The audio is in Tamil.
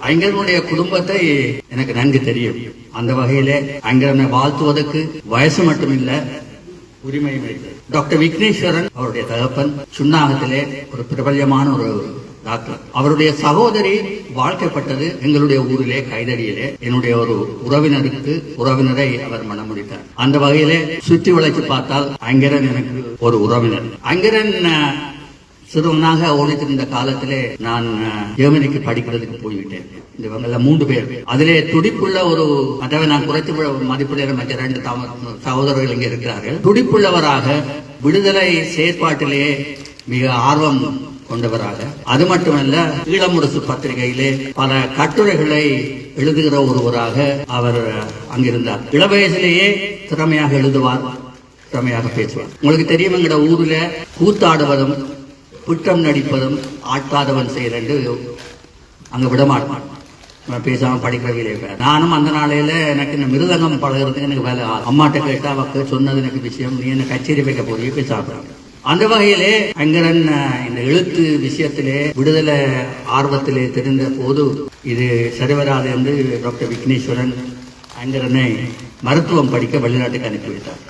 ஐங்கரனுடைய குடும்பத்தை எனக்கு நன்கு தெரியும். அந்த வகையிலே ஐங்கரனை வாழ்த்துவதற்கு வயசு மட்டுமில்ல, உரிமையும் இல்லை. டாக்டர் விக்னேஸ்வரன் அவருடைய தகப்பன் சுன்னாகத்திலே ஒரு பிரபல்யமான ஒரு டாக்டர். அவருடைய சகோதரி வாழ்க்கைப்பட்டது எங்களுடைய ஊரிலே கைதடியிலே. என்னுடைய ஒரு உறவினரை அவர் மனம் முடித்தார். அந்த வகையிலே சுற்றி வளைச்சு பார்த்தால் ஐங்கரன் எனக்கு ஒரு உறவினர். ஐங்கரன் சிறுவனாக ஓடித்திருந்த காலத்திலே நான் ஜெர்மனிக்கு படிக்கிறதுக்கு போய்விட்டேன். இவங்கள 3 பேர். அதிலே துடிப்புள்ள ஒரு மற்றவை நான் குறைத்து மதிப்புள்ள மற்ற 2 சகோதரர்கள் இங்கே இருக்கிறார்கள். துடிப்புள்ளவராக, விடுதலை செயற்பாட்டிலே மிக ஆர்வம் கொண்டவராக, அது மட்டுமல்ல ஈழமுரசு பத்திரிகையிலே பல கட்டுரைகளை எழுதுகிற ஒருவராக அவர் அங்கிருந்தார். இளவயசிலேயே திறமையாக எழுதுவார், திறமையாக பேசுவார். உங்களுக்கு தெரியும், எங்கட ஊரில் கூத்தாடுவதும் குற்றம் நடிப்பதும் ஆட்டாதவன் செயலண்டு அங்க விடமாட்டான். பேசாம படிக்கிற வேலையை நானும் அந்த நாளையில எனக்கு இந்த மிருதங்கம் பழகிறதுக்கு எனக்கு வேலை. அம்மாட்ட கேட்டா அவக்கு சொன்னது எனக்கு விஷயம், நீ என்ன கச்சேரி வைக்க போறிய போய் சாப்பிடுறாங்க. அந்த வகையிலே ஐங்கரன் இந்த எழுத்து விஷயத்திலே விடுதலை ஆர்வத்திலே தெரிந்த போது இது சரிவராது என்று டாக்டர் விக்னேஸ்வரன் ஐங்கரனை மருத்துவம் படிக்க வெளிநாட்டுக்கு அனுப்பி வைத்தார்.